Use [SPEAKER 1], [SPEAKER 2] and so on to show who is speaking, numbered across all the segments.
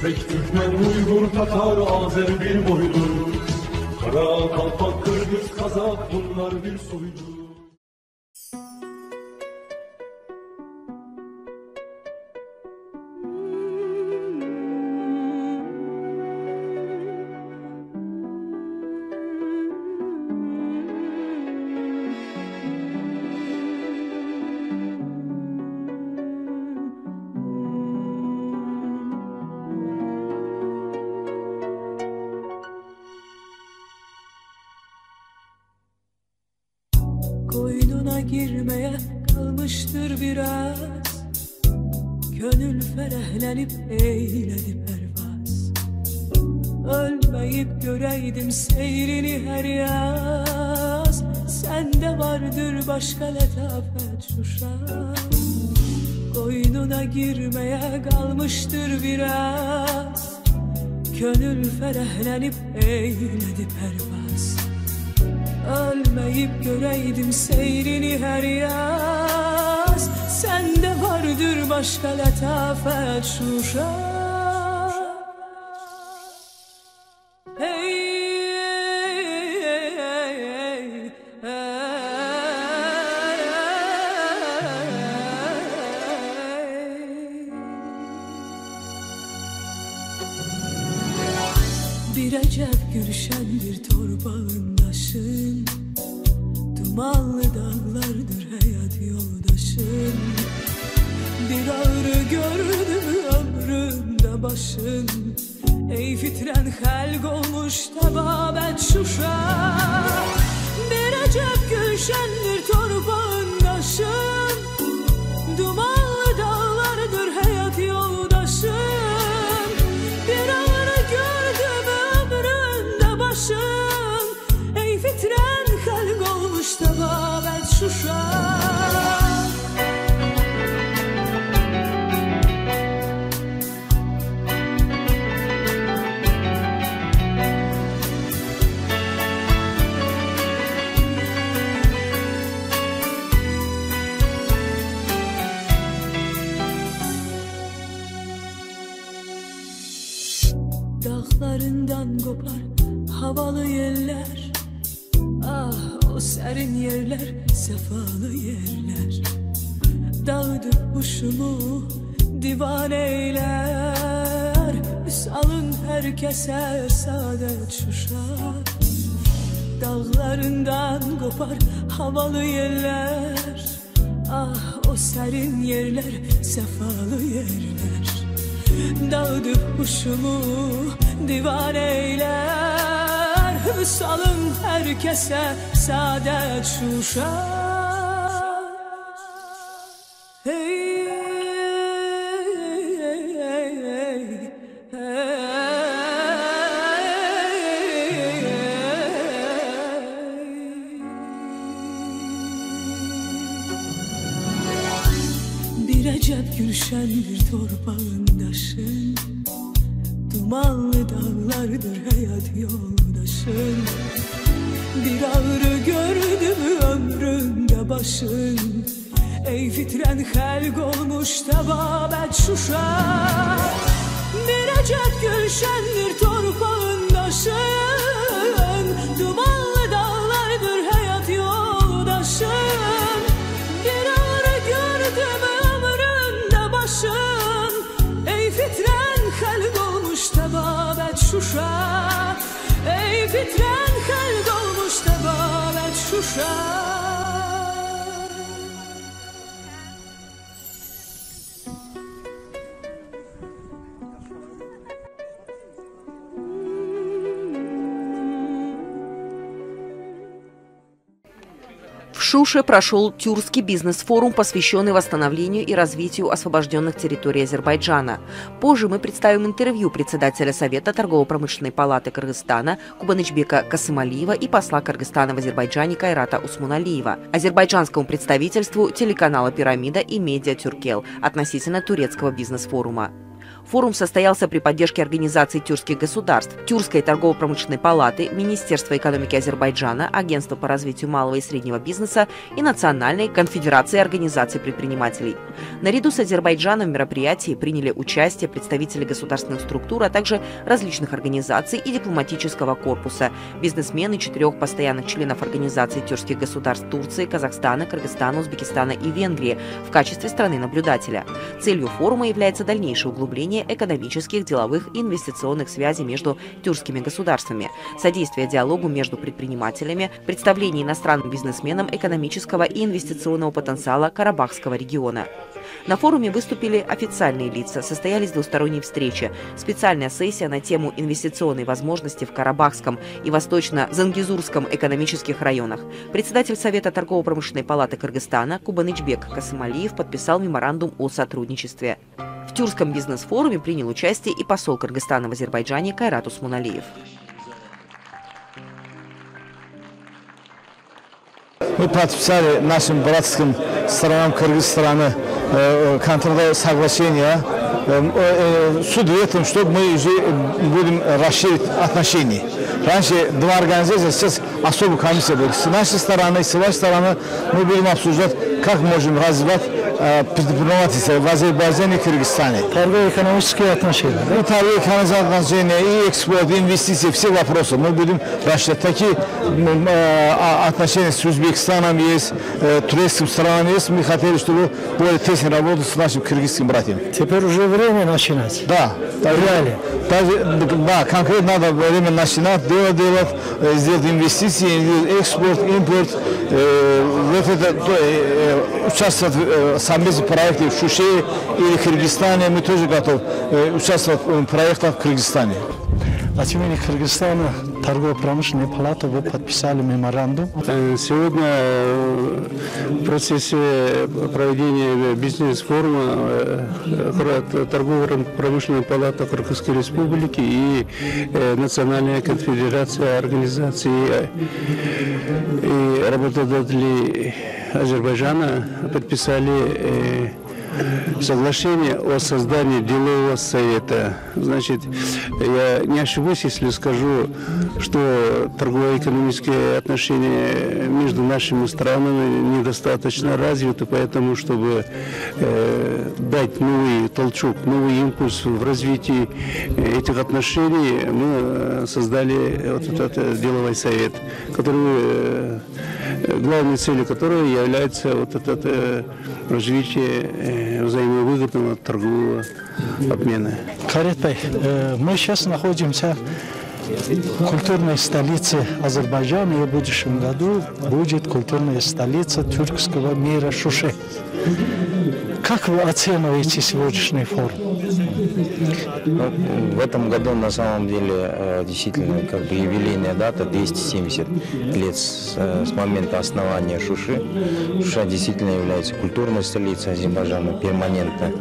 [SPEAKER 1] Özbek, Türkmen, Uygur, Tatar, Azer bir boylu. Kara, Kalpak, Kırgız, Kazak bunlar bir soylu.
[SPEAKER 2] Koynuna girmeye kalmıştır biraz, gönül ferehlenip eğledi pervaz. Ölmeyip göreydim seyrini her yaz, sende vardır başka letafet şuşa. Koynuna girmeye kalmıştır biraz, gönül ferehlenip eğledi pervaz. Ölmeyip göreydim seyrini her yaz, sende vardır başka letafet şuşa. Hey, hey, hey, hey, bir acep gülşen bir torbağındaşın, dumanlı dağlardır hayat yoldaşın. Bir ağrı gördü mü ömründe başın, ey fitren helg olmuş tebabet şuşa. Bir acep gülşendir torbağındaşın, dumanlı dağlardır hayat yoldaşın. Bir ağrı gördü mü ömründe başın, ey fitren helg olmuş tebabet şuşa. Dağlarından kopar havalı yerler, ah o serin yerler, sefalı yerler. Dağıdıp kuşumu divan eyler, üsalın herkese saadet şuşar. Dağlarından kopar havalı yerler, ah o serin yerler, sefalı yerler. Dağıdıp kuşumu divan eyler, üsalın herkese saadet şuşa. Hey, hey, hey, hey, hey. Bir acep gülşen bir torbağındaşın, dumanlı dağlardır hayat yoldaşın. Bir ağrı gördü mü ömründe başın, ey fitren helg olmuş tebabet şuşa. Bir acep gülşendir torbağındaşın, dumanlı dağlardır hayat yoldaşın. Bir ağrı gördü mü ömründe başın, ey fitren helg olmuş tebabet şuşa. Ey fitren helg olmuş tebabet şuşa.
[SPEAKER 3] В Шуше прошел Тюркский бизнес-форум, посвященный восстановлению и развитию освобожденных территорий Азербайджана. Позже мы представим интервью председателя Совета торгово-промышленной палаты Кыргызстана Кубанычбека Касымалиева и посла Кыргызстана в Азербайджане Кайрата Усмуналиева, азербайджанскому представительству телеканала «Пирамида» и медиа «Тюркел» относительно турецкого бизнес-форума. Форум состоялся при поддержке организаций тюркских государств, Тюркской торгово-промышленной палаты, Министерства экономики Азербайджана, Агентства по развитию малого и среднего бизнеса и Национальной конфедерации организаций предпринимателей. Наряду с Азербайджаном в мероприятии приняли участие представители государственных структур, а также различных организаций и дипломатического корпуса, бизнесмены 4 постоянных членов организаций тюркских государств Турции, Казахстана, Кыргызстана, Узбекистана и Венгрии в качестве страны-наблюдателя. Целью форума является дальнейшее углубление экономических, деловых и инвестиционных связей между тюркскими государствами, содействие диалогу между предпринимателями, представление иностранным бизнесменам экономического и инвестиционного потенциала Карабахского региона. На форуме выступили официальные лица, состоялись двусторонние встречи, специальная сессия на тему инвестиционной возможности в Карабахском и Восточно-Зангезурском экономических районах. Председатель Совета торгово-промышленной палаты Кыргызстана Кубанычбек Касымалиев подписал меморандум о сотрудничестве. В Тюркском бизнес-форуме принял участие и посол Кыргызстана в Азербайджане Кайрат Усмуналиев.
[SPEAKER 4] Мы подписали нашим братским странам Кыргызстана контрольное соглашение с удовольствием, чтобы мы уже будем расширить отношения. Раньше 2 организации, сейчас особая комиссия будет. С нашей стороны, с вашей стороны мы будем обсуждать, как можем развивать предпринимательство в Азербайджане и Кыргызстане.
[SPEAKER 5] Торгово-экономические отношения.
[SPEAKER 4] Да? Торгово-экономические отношения, и экспорт, и инвестиции, все вопросы. Мы будем расширять. Такие отношения с Узбекистаном есть, турецким странам есть. Мы хотели, чтобы более тесно работать с нашими кыргызскими братьями.
[SPEAKER 5] Теперь уже время начинать.
[SPEAKER 4] Да. Да, конкретно надо время начинать, делать, сделать инвестиции, экспорт, импорт, участвовать в совместных проектах в Шуше или Кыргызстане. Мы тоже готовы участвовать в проектах в Кыргызстане.
[SPEAKER 5] От имени Кыргызстана торгово-промышленной палаты вы подписали меморандум.
[SPEAKER 6] Сегодня в процессе проведения бизнес-форума торгово-промышленная палата Кыргызской Республики и Национальная конфедерация организаций и работодателей Азербайджана подписали соглашение о создании делового совета. Значит, я не ошибусь, если скажу, что торгово-экономические отношения между нашими странами недостаточно развиты, поэтому, чтобы дать новый толчок, новый импульс в развитии этих отношений, мы создали вот этот деловой совет, который, главной целью которого является вот это развитие взаимовыгодного торгового обмена.
[SPEAKER 5] Кайрат Бey, мы сейчас находимся в культурной столице Азербайджана, и в будущем году будет культурная столица тюркского мира Шуше. Как вы оцениваете сегодняшний форум?
[SPEAKER 7] В этом году на самом деле действительно юбилейная дата, 270 лет с момента основания Шуши. Шуша действительно является культурной столицей Азербайджана перманентно.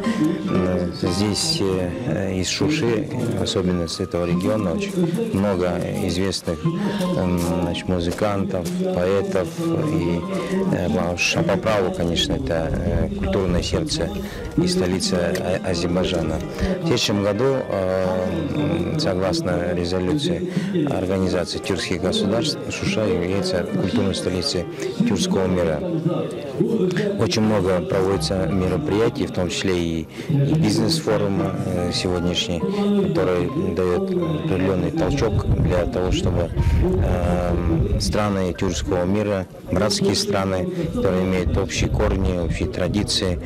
[SPEAKER 7] Здесь из Шуши, особенно с этого региона, очень много известных музыкантов, поэтов. И Шуша по праву, конечно, это культурное сердце и столица Азербайджана. В следующем году, согласно резолюции Организации тюркских государств, Шуша является культурной столицей тюркского мира. Очень много проводится мероприятий, в том числе и бизнес-форум сегодняшний, который дает определенный толчок для того, чтобы страны тюркского мира, братские страны, которые имеют общие корни, общие традиции,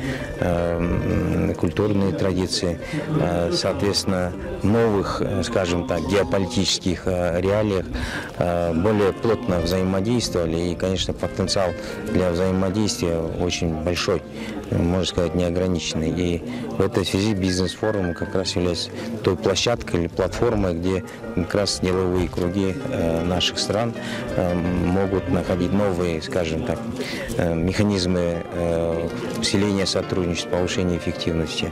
[SPEAKER 7] культурные традиции, соответственно, новых, скажем так, геополитических реалиях более плотно взаимодействовали. И, конечно, потенциал для взаимодействия очень большой, можно сказать, неограниченный. И в этой связи бизнес-форум как раз является той площадкой или платформой, где как раз деловые круги наших стран могут находить новые, скажем так, механизмы усиления сотрудничества, повышения эффективности.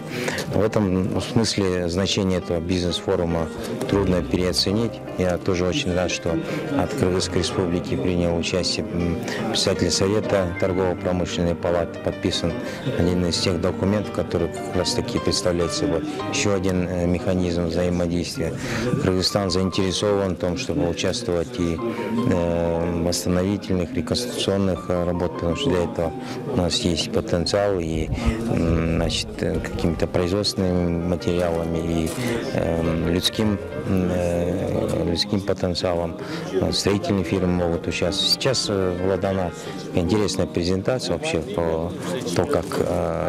[SPEAKER 7] В этом смысле значение этого бизнес-форума трудно переоценить. Я тоже очень рад, что от Кыргызской республики принял участие председатель Совета торгово-промышленной палаты. Подписан один из тех документов, который как раз таки представляет собой еще один механизм взаимодействия. Кыргызстан заинтересован в том, чтобы участвовать и в восстановительных, реконструкционных работах, потому что для этого у нас есть потенциал и какими-то производственными материалами и людским потенциалом. Строительные фирмы могут участвовать. Сейчас была дана интересная презентация вообще по тому, как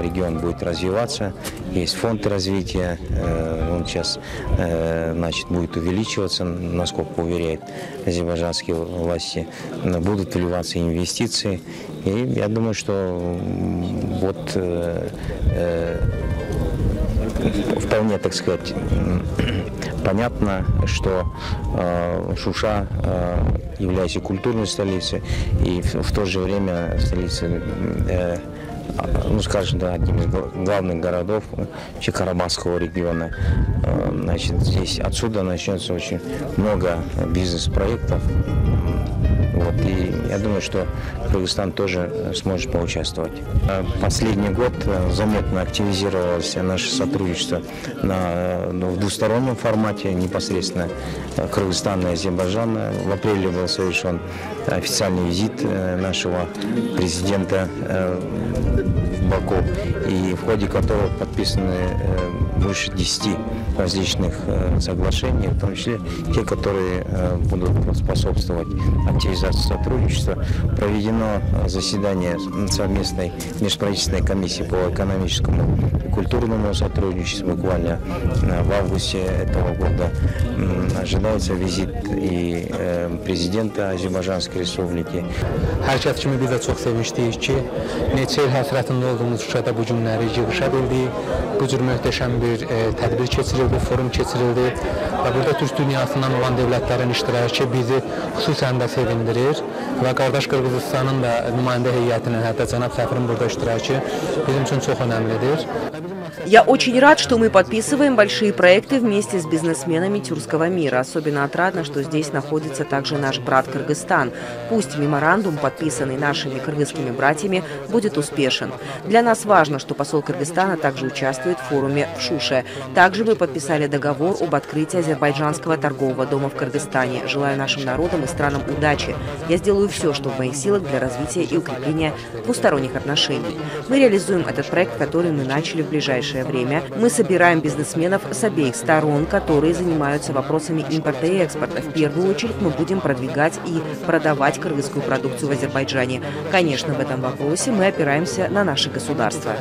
[SPEAKER 7] регион будет развиваться. Есть фонд развития, он сейчас будет увеличиваться, насколько уверяют азербайджанские власти. Будут вливаться инвестиции. И я думаю, что вот вполне, так сказать, понятно, что Шуша, являясь культурной столицей и в то же время столицей, одним из главных городов Карабахского региона. Отсюда начнется очень много бизнес-проектов. И я думаю, что Кыргызстан тоже сможет поучаствовать. Последний год заметно активизировалось наше сотрудничество в двустороннем формате, непосредственно Кыргызстана и Азербайджана. В апреле был совершен официальный визит нашего президента в Баку, и в ходе которого подписаны больше 10 различных соглашений, в том числе те, которые будут способствовать активизации сотрудничества. Проведено заседание совместной межправительственной комиссии по экономическому и культурному сотрудничеству буквально в августе этого года. Ожидается визит и президента Азербайджанской республики.
[SPEAKER 8] Hər kəs kimi biz də çox sevinçliyik ki, neçə il həsrətində olduğumuz Şuşada bu günləri yığışa bildik. Bu cür möhtəşəm bir tədbir keçirildi, forum keçirildi və burada Türk dünyasından olan dövlətlərin iştirakı bizi xüsusən də sevindirir və qardaş Qırğızıstanın da nümayəndə heyətinin, hətta cənab səfirin burada iştirakı bizim üçün çox önəmlidir.
[SPEAKER 3] Я очень рад, что мы подписываем большие проекты вместе с бизнесменами тюркского мира. Особенно отрадно, что здесь находится также наш брат Кыргызстан. Пусть меморандум, подписанный нашими кыргызскими братьями, будет успешен. Для нас важно, что посол Кыргызстана также участвует в форуме в Шуше. Также мы подписали договор об открытии Азербайджанского торгового дома в Кыргызстане. Желаю нашим народам и странам удачи. Я сделаю все, что в моих силах для развития и укрепления двусторонних отношений. Мы реализуем этот проект, который мы начали в ближайшее время. Мы собираем бизнесменов с обеих сторон, которые занимаются вопросами импорта и экспорта. В первую очередь мы будем продвигать и продавать кыргызскую продукцию в Азербайджане. Конечно, в этом вопросе мы опираемся на наше государство.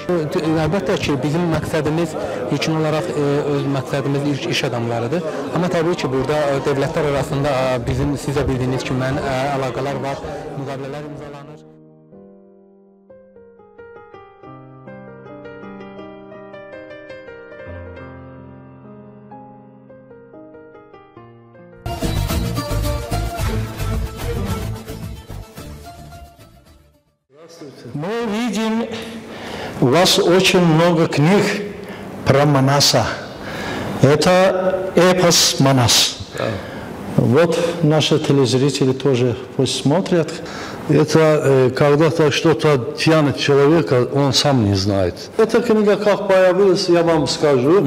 [SPEAKER 8] Əlbəttə ki, bizim məqsədimiz ilkin olaraq öz məqsədimiz iş adamlarıdır. Amma təbii ki, burada dövlətlər arasında bizim sizə bildiyiniz kimi əlaqələr var, müqavilələr imzalanır.
[SPEAKER 5] Мы видим у вас очень много книг про Манаса. Это эпос Манас. Вот наши телезрители тоже пусть смотрят.
[SPEAKER 9] Это когда-то что-то тянет человека, он сам не знает. Эта книга как появилась, я вам скажу.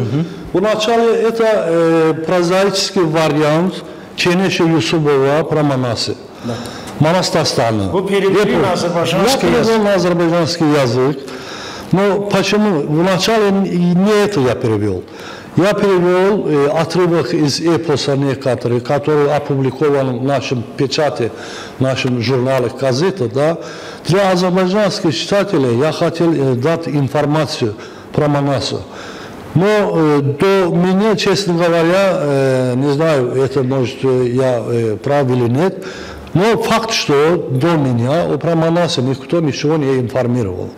[SPEAKER 9] Вначале это прозаический вариант Ченеша Юсупова про Манасы. Манас Дастаны.
[SPEAKER 5] Вы перевели на азербайджанский язык?
[SPEAKER 9] Я перевел на азербайджанский язык. Но почему? Вначале не это я перевел. Я перевел отрывок из эпоса некоторые, который опубликован в нашем печати, в нашем журнале «Газета». Да? Для азербайджанских читателей я хотел дать информацию про Манаса. Но до меня, честно говоря, не знаю, это может я прав или нет, но факт, что до меня про Манаса никто ничего не информировал.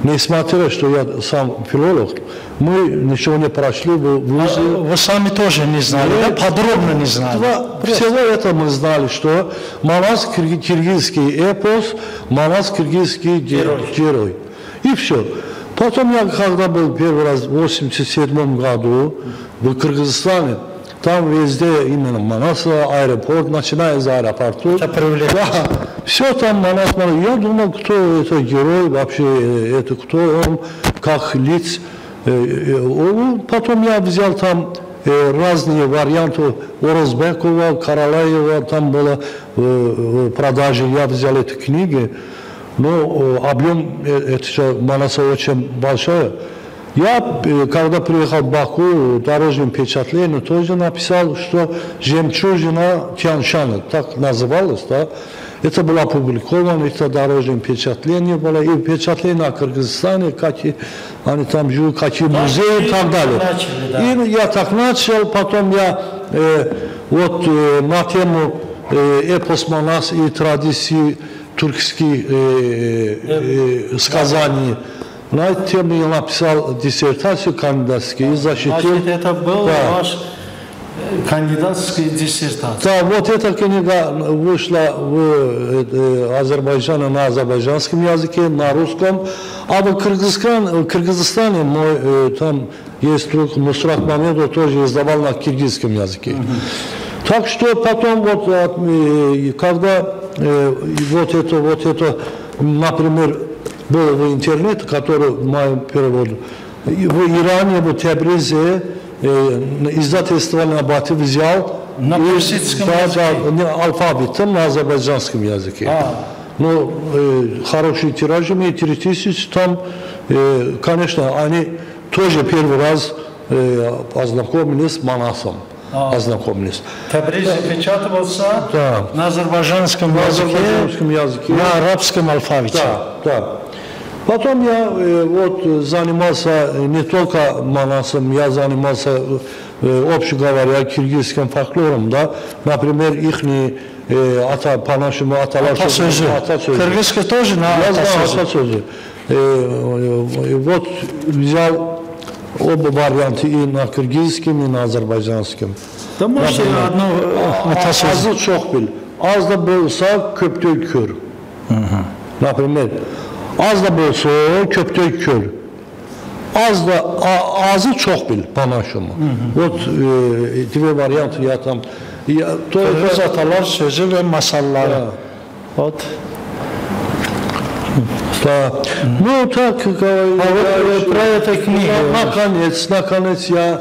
[SPEAKER 9] Несмотря, что я сам филолог, мы ничего не прошли в вузе.
[SPEAKER 5] Вы сами тоже не знали, да? Подробно не знали?
[SPEAKER 9] Всего это мы знали, что Манас киргизский эпос, Манас киргизский герой. И все. Потом я, когда был первый раз в 1987 году в Кыргызстане, там везде именно Манас, аэропорт, начиная с аэропорта.
[SPEAKER 5] Это привлекательно.
[SPEAKER 9] Да, все там Манас. Я думал, кто это герой, вообще, это кто он, как лиц. Потом я взял там разные варианты Орозбекова, Каралаева, там было в продаже, я взял эти книги, но объем Манаса очень большой. Я, когда приехал в Баку, дорожным впечатлением, тоже написал, что «Жемчужина Тяньшана», так называлось, да? Это было опубликовано, это дорожное впечатление было, и впечатление о Кыргызстане, какие они там живут, какие музеи и так далее. И я так начал, потом я на тему эпос Манас и традиции тюркских сказаний, на эту тему я написал диссертацию кандидатскую и защитил.
[SPEAKER 5] Это был ваш кандидатская диссертация.
[SPEAKER 9] Да, вот эта книга вышла в Азербайджане на азербайджанском языке, на русском, а в Кыргызстане мой там есть друг Нусрат Мамедов, тоже издавал на киргизском языке. Так что потом вот, когда вот это, например, был в интернете, который в моем переводе, в Иране, в Тебризе, издательство Набати взял
[SPEAKER 5] на персидском языке?
[SPEAKER 9] Алфавитом на азербайджанском языке. Ну, хороший тираж имеет 3000, там, конечно, они тоже первый раз ознакомились с Манасом.
[SPEAKER 5] Тебризе печатывался на азербайджанском языке, на арабском алфавите.
[SPEAKER 9] Да. Потом я вот занимался не только Манасом, я занимался, общем говоря, киргизским фольклором, да, например, ихний по-нашему атасözü.
[SPEAKER 5] Кыргызский тоже на
[SPEAKER 9] атасözü. Вот взял оба варианта и на кыргызском, и на азербайджанском.
[SPEAKER 5] Да можете одну атасözü.
[SPEAKER 9] Azı çok bil. Az da bolsa köptür kör. Например, az da bolsa köptür kör. Azı çok bil по-нашему. Вот две варианта я там.
[SPEAKER 5] Kırgız atalar sözü ve masalları. Вот.
[SPEAKER 9] Да. Ну так,
[SPEAKER 5] про эту книгу.
[SPEAKER 9] Наконец я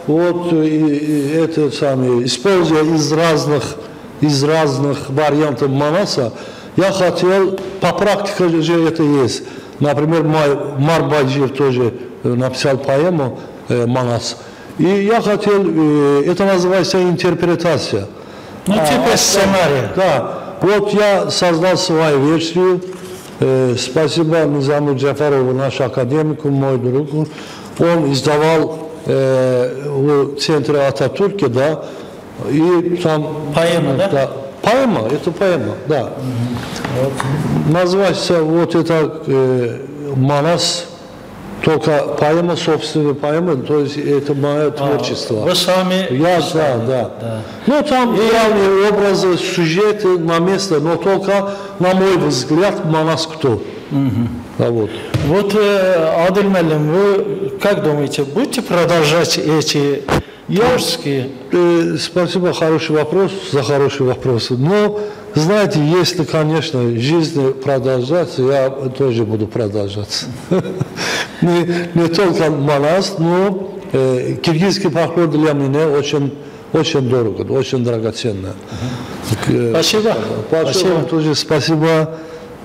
[SPEAKER 9] вот это самое, используя из разных вариантов Манаса, я хотел, по практике же это есть. Например, Марбаджир тоже написал поэму Манас. И я хотел, это называется интерпретация.
[SPEAKER 5] Ну, типа сценария.
[SPEAKER 9] Да. Вот я создал свою версию. Спасибо Низаму Джафарову, наш академику, мой друг. Он издавал в центре Ататюрке, да, и там...
[SPEAKER 5] Поэма, да?
[SPEAKER 9] Поэма, это поэма, да. Вот. Называется вот это Манас, только поэма, собственная поэма, то есть это мое творчество.
[SPEAKER 5] Вы сами...
[SPEAKER 9] Да. Ну, там реальные образы, сюжеты на место, но только, на мой взгляд, Манас кто. Да,
[SPEAKER 5] вот, Адиль Меллим, вы как думаете, будете продолжать эти творческие?
[SPEAKER 9] Спасибо, хороший вопрос, за хороший вопрос. Но, знаете, если, конечно, жизнь продолжается, я тоже буду продолжаться. Не только Манас, но киргизский фольклор для меня очень дорого, очень драгоценно.
[SPEAKER 5] Спасибо.
[SPEAKER 9] Спасибо. Тоже спасибо.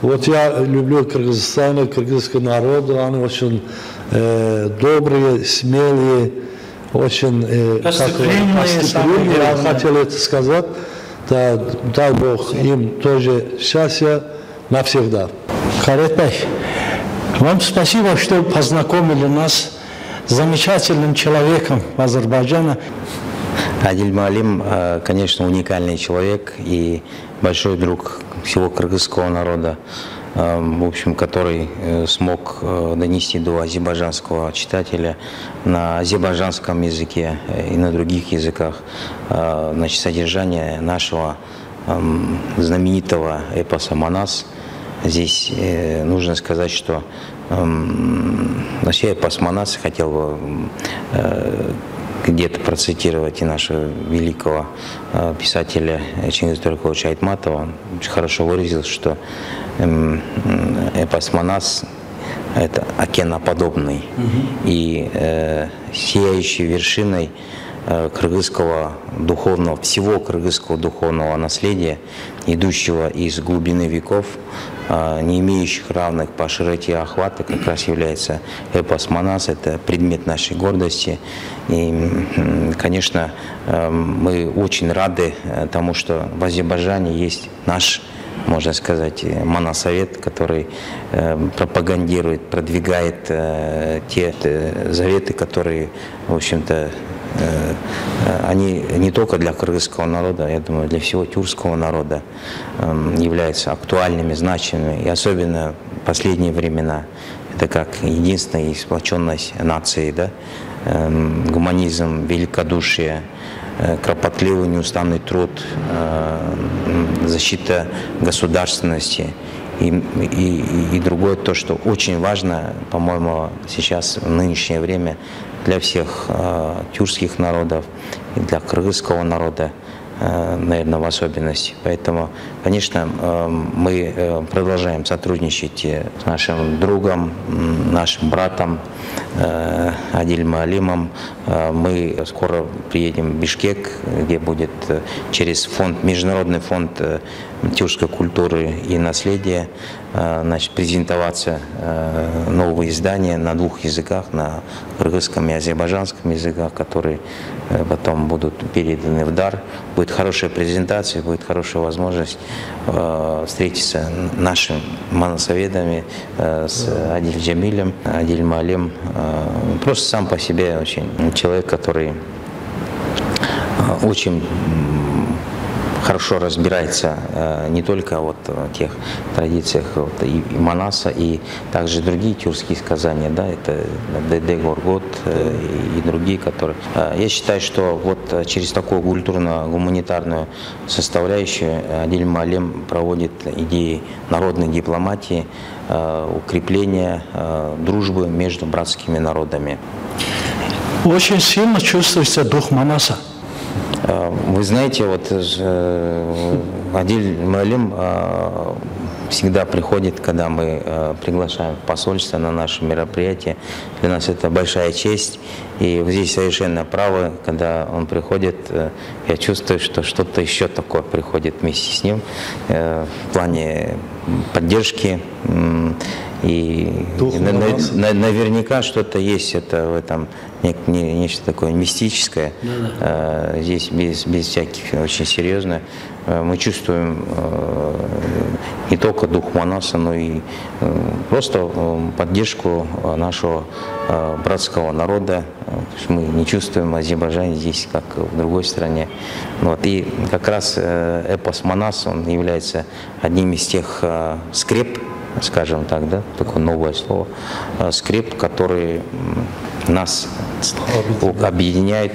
[SPEAKER 9] Вот я люблю Кыргызстан, кыргызский народ, они очень добрые, смелые, очень гостеприимные, я хотел это сказать. Да, дай Бог им тоже счастья навсегда.
[SPEAKER 5] Каретбай, вам спасибо, что познакомили нас с замечательным человеком в Азербайджане.
[SPEAKER 7] Адиль Муалим, конечно, уникальный человек и большой друг всего кыргызского народа, в общем, который смог донести до азербайджанского читателя на азербайджанском языке и на других языках, значит, содержание нашего знаменитого эпоса «Манас». Здесь нужно сказать, что вообще эпос «Манас» хотел бы где-то процитировать и нашего великого писателя Чингиза Тольковича Айтматова. Он очень хорошо выразил, что эпос Манас – это океаноподобный. И сияющей вершиной кыргызского духовного, всего кыргызского духовного наследия, идущего из глубины веков, не имеющих равных по широте охвата, как раз является эпос Манас. Это предмет нашей гордости. И, конечно, мы очень рады тому, что в Азербайджане есть наш, можно сказать, моносовет, который пропагандирует, продвигает те заветы, которые, в общем-то, они не только для кыргызского народа, я думаю, для всего тюркского народа являются актуальными, значимыми. И особенно в последние времена это как единственная сплоченность нации, да? Гуманизм, великодушие, кропотливый, неустанный труд, защита государственности. И другое, то, что очень важно, по-моему, сейчас в нынешнее время для всех тюркских народов и для кыргызского народа, наверное, в особенности. Поэтому, конечно, мы продолжаем сотрудничать с нашим другом, нашим братом Адилем Алимом. Мы скоро приедем в Бишкек, где будет через фонд, Международный фонд тюркской культуры и наследия, значит, презентоваться новые издания на двух языках, на кыргызском и азербайджанском языках, которые потом будут переданы в дар. Будет хорошая презентация, будет хорошая возможность встретиться нашими моносоветами с Адилем Джамилем, Адилем Алим. Просто сам по себе очень человек, который очень хорошо разбирается не только вот в тех традициях вот, и Манаса, и также другие тюркские сказания, да, это Деде Горгот и другие, которые... Я считаю, что вот через такую культурно-гуманитарную составляющую Адилем Алим проводит идеи народной дипломатии, укрепления дружбы между братскими народами.
[SPEAKER 5] Очень сильно чувствуется дух Манаса.
[SPEAKER 7] Вы знаете, вот Адиль Алим всегда приходит, когда мы приглашаем посольство на наше мероприятие. Для нас это большая честь. И вы здесь совершенно правы, когда он приходит, я чувствую, что что-то еще такое приходит вместе с ним в плане поддержки. И наверняка что-то есть это в этом, нечто такое мистическое. Здесь без всяких, очень серьезно. Мы чувствуем не только дух Манаса, но и просто поддержку нашего братского народа. Мы не чувствуем Азербайджан здесь, как в другой стране. Вот. И как раз эпос Манас, он является одним из тех скреп, скажем так, да, такое новое слово, скреп, который нас объединяет,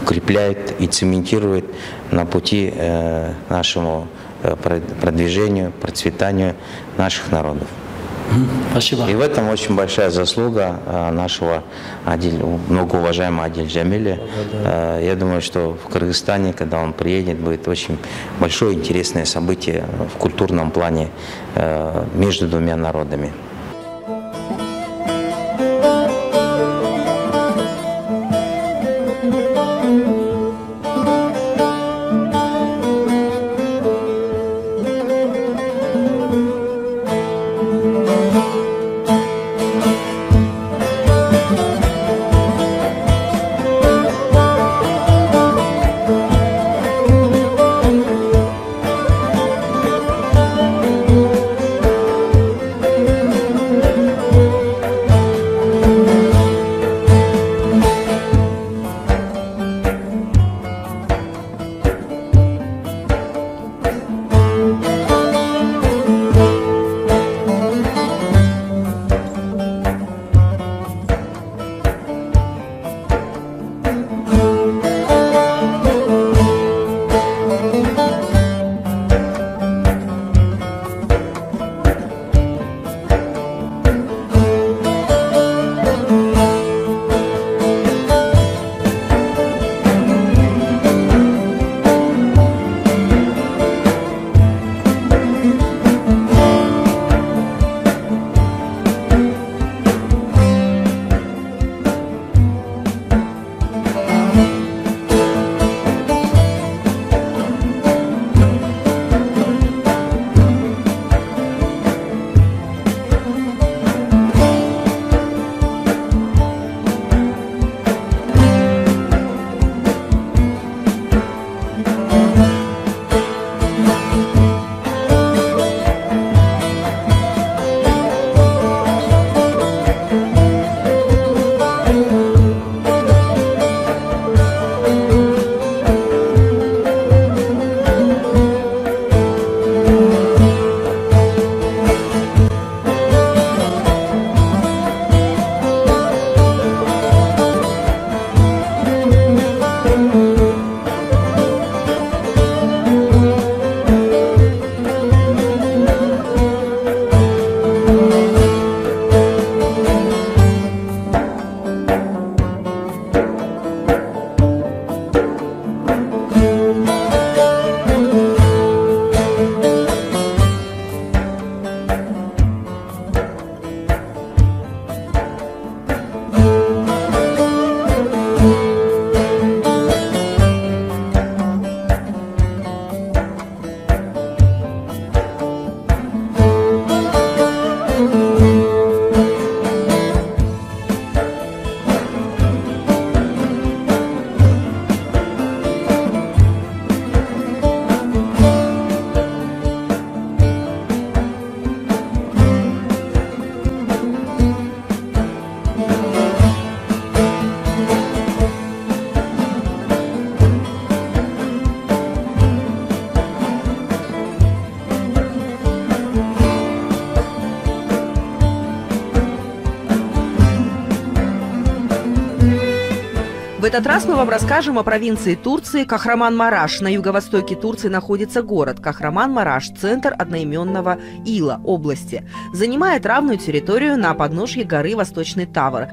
[SPEAKER 7] укрепляет и цементирует на пути нашему продвижению, процветанию наших народов.
[SPEAKER 5] Спасибо.
[SPEAKER 7] И в этом очень большая заслуга нашего многоуважаемого Адиля Джамиля. Я думаю, что в Кыргызстане, когда он приедет, будет очень большое интересное событие в культурном плане между двумя народами.
[SPEAKER 3] В этот раз мы вам расскажем о провинции Турции Кахраман-Мараш. На юго-востоке Турции находится город Кахраман-Мараш, центр одноименного Ила, области. Занимает равную территорию на подножье горы Восточный Тавр.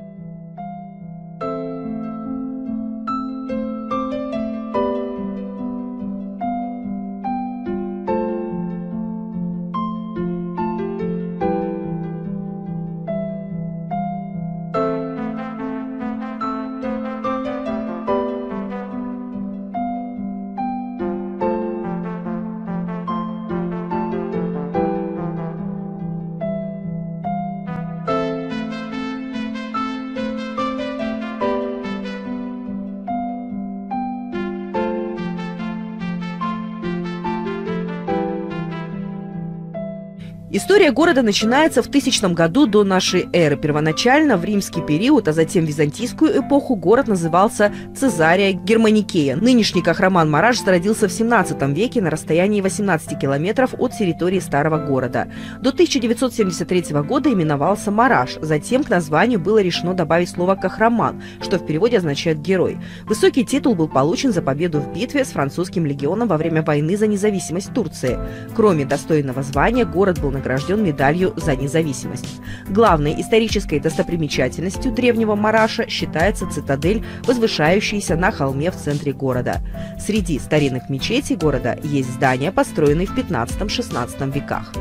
[SPEAKER 3] История города начинается в 1000 году до нашей эры. Первоначально в римский период, а затем в византийскую эпоху город назывался Цезария Германикея. Нынешний Кахраман-Мараш зародился в 17 веке на расстоянии 18 километров от территории старого города. До 1973 года именовался Мараш. Затем к названию было решено добавить слово «Кахраман», что в переводе означает «герой». Высокий титул был получен за победу в битве с французским легионом во время войны за независимость Турции. Кроме достойного звания, город был награжден медалью за независимость. Главной исторической достопримечательностью древнего Мараша считается цитадель, возвышающаяся на холме в центре города. Среди старинных мечетей города есть здания, построенные в 15-16 веках.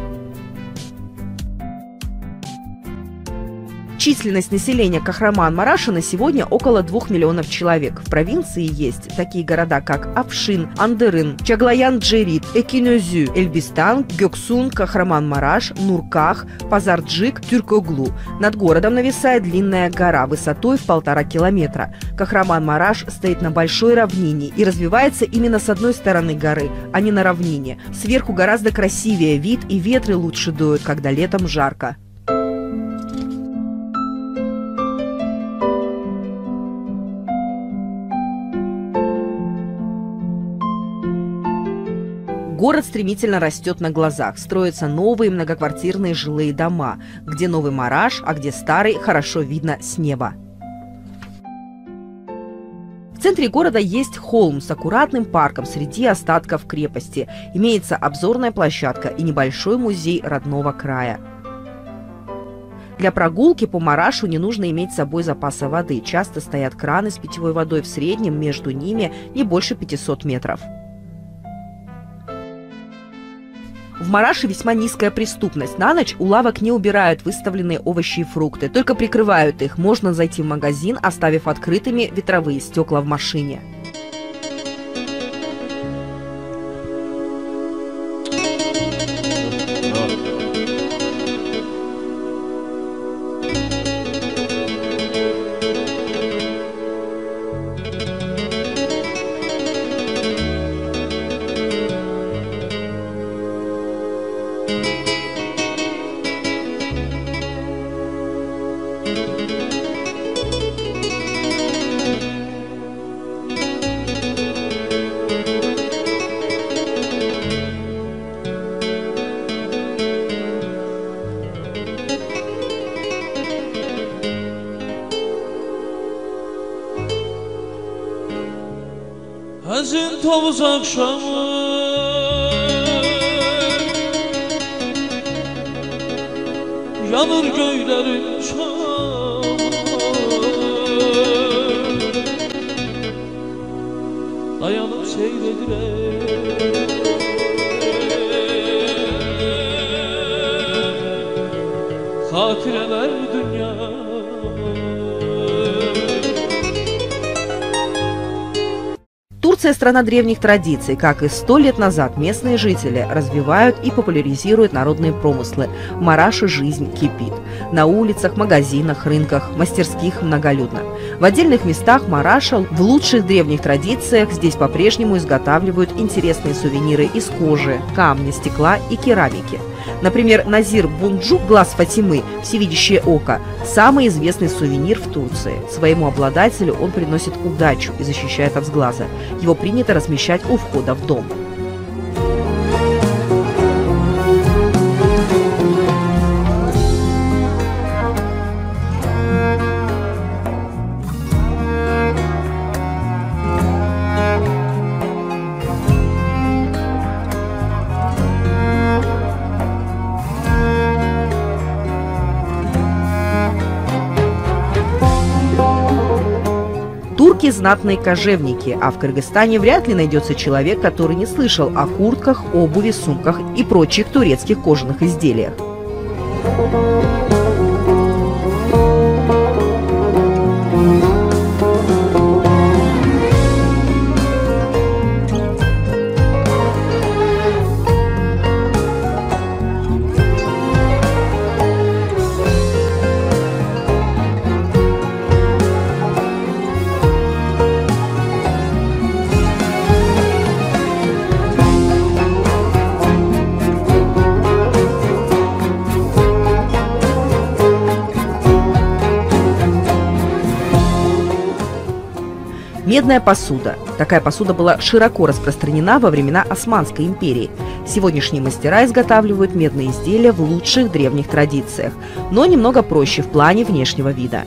[SPEAKER 3] Численность населения Кахраман-Мараша на сегодня около 2 миллионов человек. В провинции есть такие города, как Афшин, Андырын, Чаглаян-Джерит, Экинözü, Эльбистан, Гёксун, Кахраман-Мараш, Нурках, Пазарджик, Тюркоглу. Над городом нависает длинная гора высотой в 1,5 километра. Кахраман-Мараш стоит на большой равнине и развивается именно с одной стороны горы, а не на равнине. Сверху гораздо красивее вид, и ветры лучше дуют, когда летом жарко. Город стремительно растет на глазах. Строятся новые многоквартирные жилые дома, где новый Мараш, а где старый, хорошо видно с неба. В центре города есть холм с аккуратным парком среди остатков крепости. Имеется обзорная площадка и небольшой музей родного края. Для прогулки по Марашу не нужно иметь с собой запаса воды. Часто стоят краны с питьевой водой, в среднем между ними не больше 500 метров. В Мараше весьма низкая преступность. На ночь у лавок не убирают выставленные овощи и фрукты, только прикрывают их. Можно зайти в магазин, оставив открытыми ветровые стекла в машине.
[SPEAKER 10] Hazin Tovuz akşamı yanır göylerin çamı, dayanıp seyredirem Xatirələr dünya.
[SPEAKER 3] Турция – страна древних традиций. Как и 100 лет назад, местные жители развивают и популяризируют народные промыслы. В Мараше жизнь кипит. На улицах, магазинах, рынках, мастерских многолюдно. В отдельных местах Мараша в лучших древних традициях здесь по-прежнему изготавливают интересные сувениры из кожи, камня, стекла и керамики. Например, Назир Бунджук, глаз Фатимы, всевидящее око, самый известный сувенир в Турции. Своему обладателю он приносит удачу и защищает от сглаза. Его принято размещать у входа в дом. Турки – знатные кожевники, а в Кыргызстане вряд ли найдется человек, который не слышал о куртках, обуви, сумках и прочих турецких кожаных изделиях. Медная посуда. Такая посуда была широко распространена во времена Османской империи. Сегодняшние мастера изготавливают медные изделия в лучших древних традициях, но немного проще в плане внешнего вида.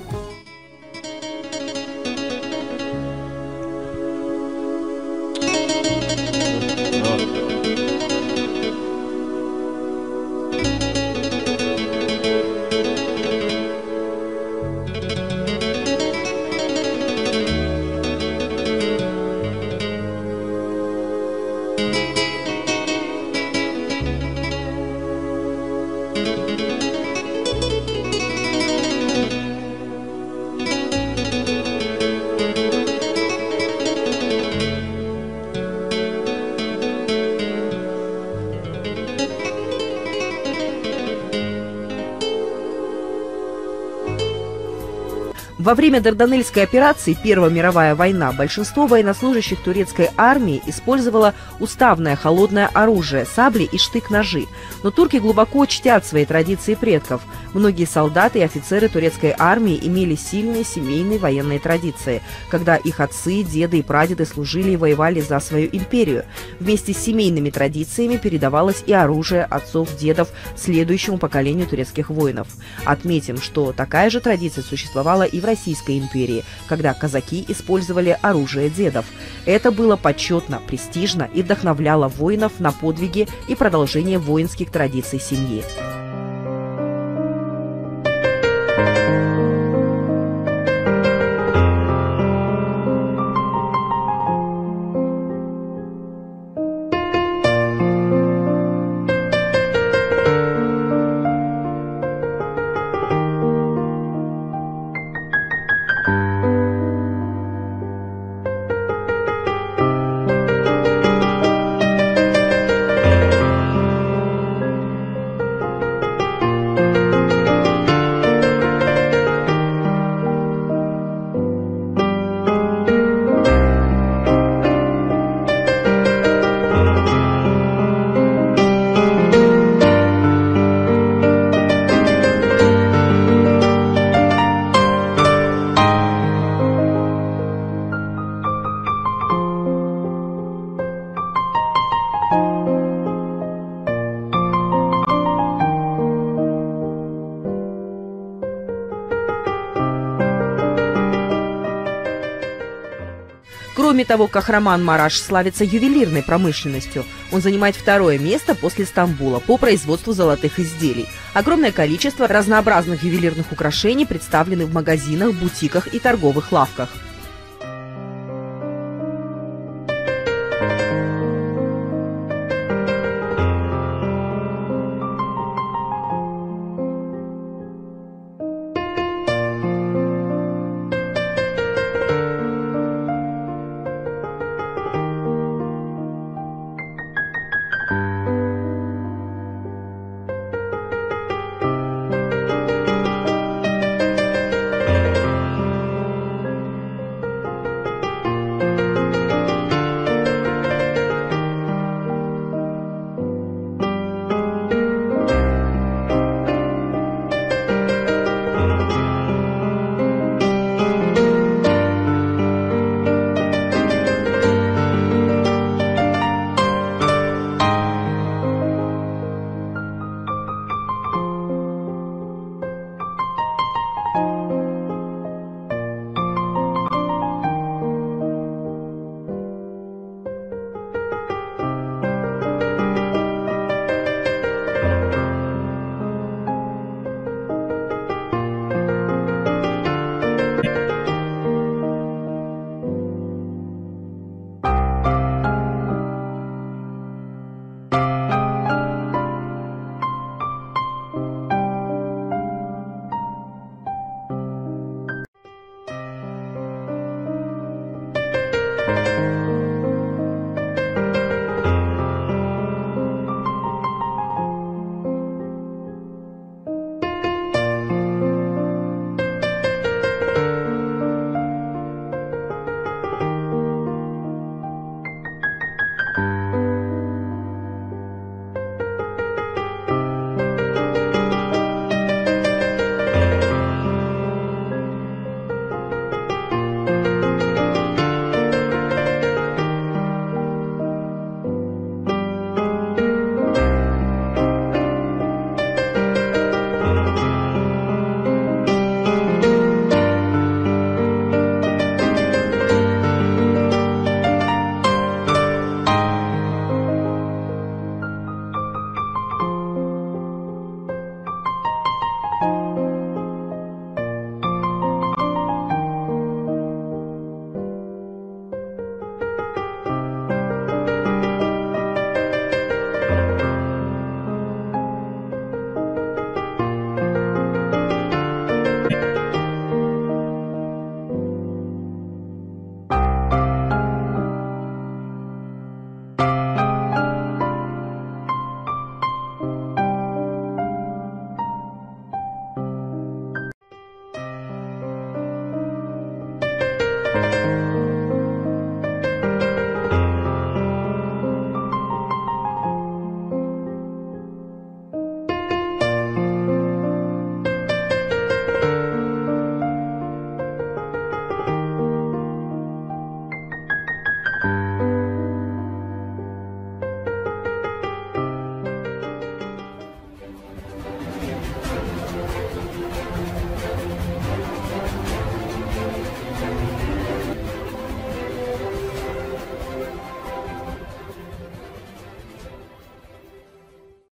[SPEAKER 3] Во время Дарданельской операции Первая мировая война большинство военнослужащих турецкой армии использовало уставное холодное оружие – сабли и штык-ножи. Но турки глубоко чтят свои традиции предков. Многие солдаты и офицеры турецкой армии имели сильные семейные военные традиции, когда их отцы, деды и прадеды служили и воевали за свою империю. Вместе с семейными традициями передавалось и оружие отцов-дедов следующему поколению турецких воинов. Отметим, что такая же традиция существовала и в Российской империи, когда казаки использовали оружие дедов. Это было почетно, престижно и вдохновляло воинов на подвиги и продолжение воинских традиций семьи. Кроме того, Кахраман-Мараш славится ювелирной промышленностью. Он занимает второе место после Стамбула по производству золотых изделий. Огромное количество разнообразных ювелирных украшений представлены в магазинах, бутиках и торговых лавках.